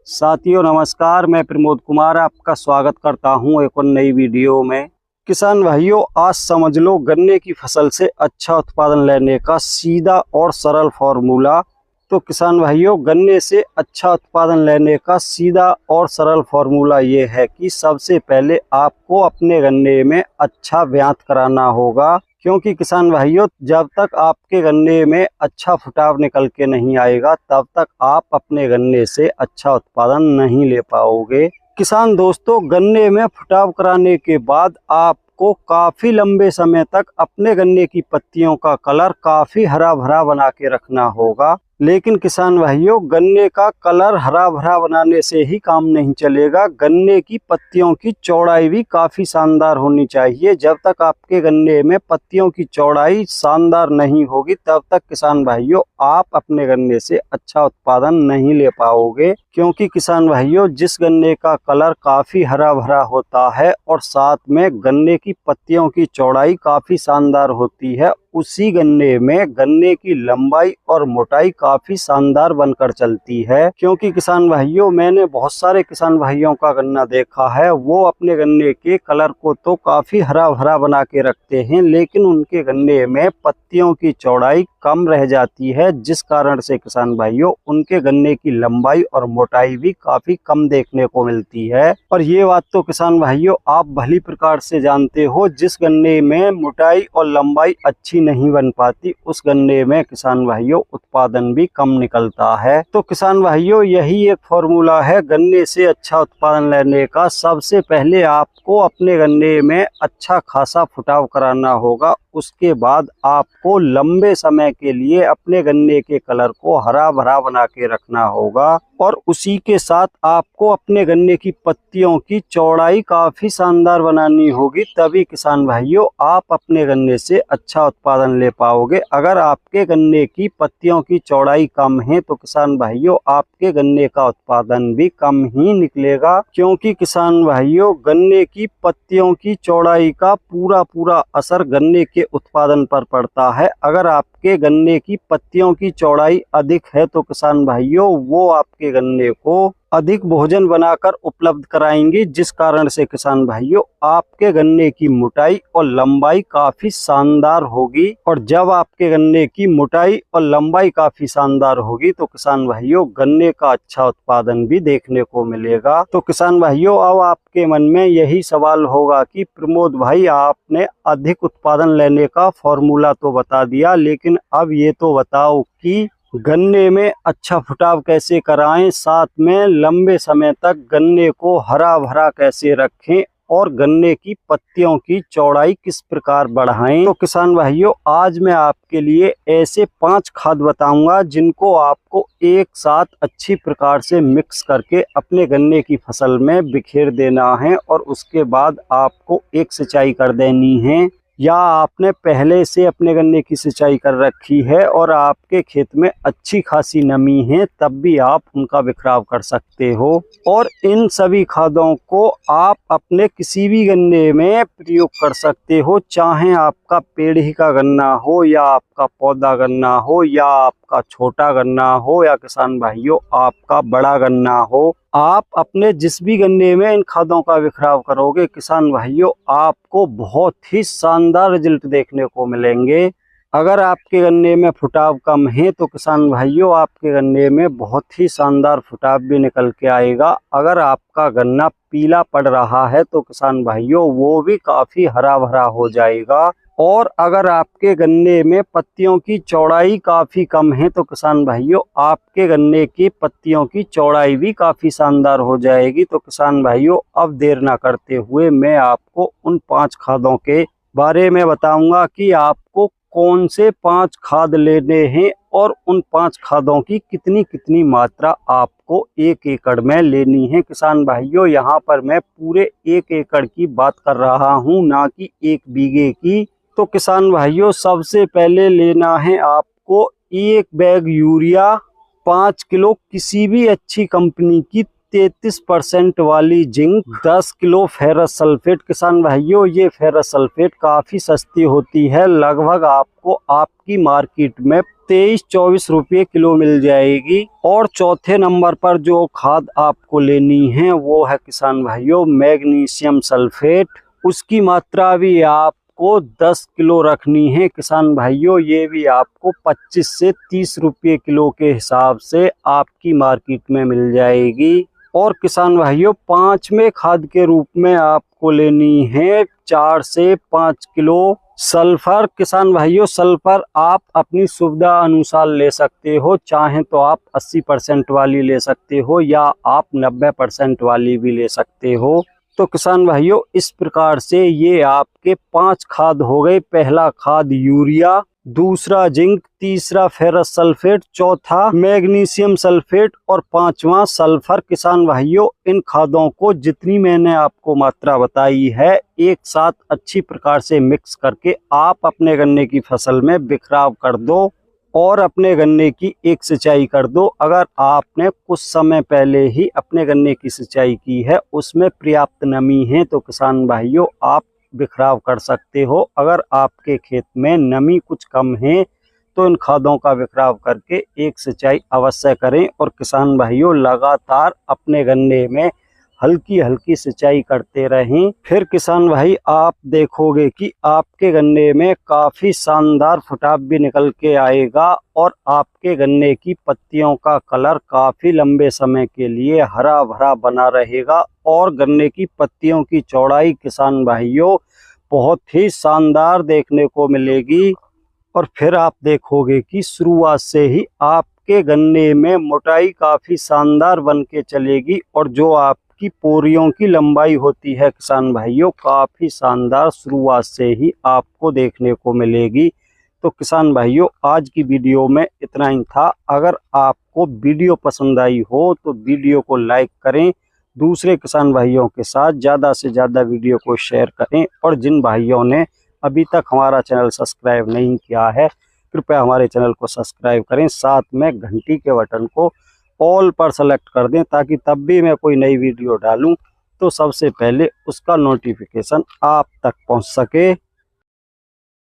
साथियों नमस्कार, मैं प्रमोद कुमार आपका स्वागत करता हूं एक और नई वीडियो में। किसान भाइयों, आज समझ लो गन्ने की फसल से अच्छा उत्पादन लेने का सीधा और सरल फॉर्मूला। तो किसान भाइयों, गन्ने से अच्छा उत्पादन लेने का सीधा और सरल फॉर्मूला ये है कि सबसे पहले आपको अपने गन्ने में अच्छा ब्यात कराना होगा। क्योंकि किसान भाइयों, जब तक आपके गन्ने में अच्छा फुटाव निकल के नहीं आएगा तब तक आप अपने गन्ने से अच्छा उत्पादन नहीं ले पाओगे। किसान दोस्तों, गन्ने में फुटाव कराने के बाद आपको काफी लंबे समय तक अपने गन्ने की पत्तियों का कलर काफी हरा भरा बना के रखना होगा। लेकिन किसान भाइयों, गन्ने का कलर हरा भरा बनाने से ही काम नहीं चलेगा। गन्ने की पत्तियों की चौड़ाई भी काफी शानदार होनी चाहिए। जब तक आपके गन्ने में पत्तियों की चौड़ाई शानदार नहीं होगी तब तक किसान भाइयों आप अपने गन्ने से अच्छा उत्पादन नहीं ले पाओगे। क्योंकि किसान भाइयों, जिस गन्ने का कलर काफी हरा भरा होता है और साथ में गन्ने की पत्तियों की चौड़ाई काफी शानदार होती है, उसी गन्ने में गन्ने की लंबाई और मोटाई काफी शानदार बनकर चलती है। क्योंकि किसान भाइयों, मैंने बहुत सारे किसान भाइयों का गन्ना देखा है, वो अपने गन्ने के कलर को तो काफी हरा भरा बना के रखते हैं, लेकिन उनके गन्ने में पत्तियों की चौड़ाई कम रह जाती है, जिस कारण से किसान भाइयों उनके गन्ने की लंबाई और मोटाई भी काफी कम देखने को मिलती है। और ये बात तो किसान भाइयों आप भली प्रकार से जानते हो, जिस गन्ने में मोटाई और लंबाई अच्छी नहीं बन पाती उस गन्ने में किसान भाइयों उत्पादन भी कम निकलता है। तो किसान भाइयों, यही एक फॉर्मूला है गन्ने से अच्छा उत्पादन लेने का। सबसे पहले आपको अपने गन्ने में अच्छा खासा फुटाव कराना होगा। उसके बाद आपको लंबे समय के लिए अपने गन्ने के कलर को हरा भरा बना के रखना होगा और उसी के साथ आपको अपने गन्ने की पत्तियों की चौड़ाई काफी शानदार बनानी होगी। तभी किसान भाइयों आप अपने गन्ने से अच्छा उत्पादन ले पाओगे। अगर आपके गन्ने की पत्तियों की चौड़ाई कम है तो किसान भाइयों आपके गन्ने का उत्पादन भी कम ही निकलेगा। क्योंकि किसान भाइयों, गन्ने की पत्तियों की चौड़ाई का पूरा असर गन्ने के उत्पादन पर पड़ता है। अगर आपके गन्ने की पत्तियों की चौड़ाई अधिक है तो किसान भाइयों वो आपके गन्ने को अधिक भोजन बनाकर उपलब्ध कराएंगी, जिस कारण से किसान भाइयों आपके गन्ने की मोटाई और लंबाई काफी शानदार होगी। और जब आपके गन्ने की मोटाई और लंबाई काफी शानदार होगी तो किसान भाइयों गन्ने का अच्छा उत्पादन भी देखने को मिलेगा। तो किसान भाइयों, अब आपके मन में यही सवाल होगा कि प्रमोद भाई, आपने अधिक उत्पादन लेने का फॉर्मूला तो बता दिया, लेकिन अब ये तो बताओ कि गन्ने में अच्छा फुटाव कैसे कराएं, साथ में लंबे समय तक गन्ने को हरा भरा कैसे रखें और गन्ने की पत्तियों की चौड़ाई किस प्रकार बढ़ाएं। तो किसान भाइयों, आज मैं आपके लिए ऐसे 5 खाद बताऊंगा जिनको आपको एक साथ अच्छी प्रकार से मिक्स करके अपने गन्ने की फसल में बिखेर देना है और उसके बाद आपको एक सिंचाई कर देनी है। या आपने पहले से अपने गन्ने की सिंचाई कर रखी है और आपके खेत में अच्छी खासी नमी है, तब भी आप उनका बिखराव कर सकते हो। और इन सभी खादों को आप अपने किसी भी गन्ने में प्रयोग कर सकते हो, चाहे आपका पेड़ ही का गन्ना हो या आपका पौधा गन्ना हो या आपका छोटा गन्ना हो या किसान भाइयों आपका बड़ा गन्ना हो। आप अपने जिस भी गन्ने में इन खादों का बिखराव करोगे किसान भाइयों आपको बहुत ही शानदार रिजल्ट देखने को मिलेंगे। अगर आपके गन्ने में फुटाव कम है तो किसान भाइयों आपके गन्ने में बहुत ही शानदार फुटाव भी निकल के आएगा। अगर आपका गन्ना पीला पड़ रहा है तो किसान भाइयों वो भी काफी हरा भरा हो जाएगा। और अगर आपके गन्ने में पत्तियों की चौड़ाई काफी कम है तो किसान भाइयों आपके गन्ने की पत्तियों की चौड़ाई भी काफी शानदार हो जाएगी। तो किसान भाइयों, अब देर ना करते हुए मैं आपको उन 5 खादों के बारे में बताऊंगा कि आपको कौन से 5 खाद लेने हैं और उन 5 खादों की कितनी कितनी मात्रा आपको 1 एकड़ में लेनी है। किसान भाइयों, यहाँ पर मैं पूरे 1 एकड़ की बात कर रहा हूँ, ना कि 1 बीघे की। तो किसान भाइयों, सबसे पहले लेना है आपको 1 बैग यूरिया, 5 किलो किसी भी अच्छी कंपनी की 33% वाली जिंक, 10 किलो फेरस सल्फेट। किसान भाइयों, ये फेरस सल्फेट काफ़ी सस्ती होती है, लगभग आपको आपकी मार्केट में 23-24 रुपये किलो मिल जाएगी। और चौथे नंबर पर जो खाद आपको लेनी है वो है किसान भाइयों मैग्नीशियम सल्फेट। उसकी मात्रा भी आपको 10 किलो रखनी है किसान भाइयों। ये भी आपको 25 से 30 रुपये किलो के हिसाब से आपकी मार्केट में मिल जाएगी। और किसान भाइयों पांचवें खाद के रूप में आपको लेनी है 4 से 5 किलो सल्फर। किसान भाइयों सल्फर आप अपनी सुविधा अनुसार ले सकते हो, चाहे तो आप 80% वाली ले सकते हो या आप 90% वाली भी ले सकते हो। तो किसान भाइयों इस प्रकार से ये आपके 5 खाद हो गए। पहला खाद यूरिया, दूसरा जिंक, तीसरा फेरस सल्फेट, चौथा मैग्नीशियम सल्फेट और पांचवा सल्फर। किसान भाइयों इन खादों को जितनी मैंने आपको मात्रा बताई है एक साथ अच्छी प्रकार से मिक्स करके आप अपने गन्ने की फसल में बिखराव कर दो और अपने गन्ने की एक सिंचाई कर दो। अगर आपने कुछ समय पहले ही अपने गन्ने की सिंचाई की है, उसमें पर्याप्त नमी है, तो किसान भाइयों आप बिखराव कर सकते हो। अगर आपके खेत में नमी कुछ कम है तो इन खादों का बिखराव करके एक सिंचाई अवश्य करें। और किसान भाइयों लगातार अपने गन्ने में हल्की हल्की सिंचाई करते रहें। फिर किसान भाई आप देखोगे कि आपके गन्ने में काफी शानदार फुटाव भी निकल के आएगा और आपके गन्ने की पत्तियों का कलर काफी लंबे समय के लिए हरा भरा बना रहेगा। और गन्ने की पत्तियों की चौड़ाई किसान भाइयों बहुत ही शानदार देखने को मिलेगी। और फिर आप देखोगे कि शुरुआत से ही आपके गन्ने में मोटाई काफी शानदार बन के चलेगी और जो आपकी पोरियों की लंबाई होती है किसान भाइयों काफी शानदार शुरुआत से ही आपको देखने को मिलेगी। तो किसान भाइयों आज की वीडियो में इतना ही था। अगर आपको वीडियो पसंद आई हो तो वीडियो को लाइक करें, दूसरे किसान भाइयों के साथ ज़्यादा से ज़्यादा वीडियो को शेयर करें। और जिन भाइयों ने अभी तक हमारा चैनल सब्सक्राइब नहीं किया है कृपया हमारे चैनल को सब्सक्राइब करें, साथ में घंटी के बटन को ऑल पर सेलेक्ट कर दें ताकि तब भी मैं कोई नई वीडियो डालूं तो सबसे पहले उसका नोटिफिकेशन आप तक पहुंच सके।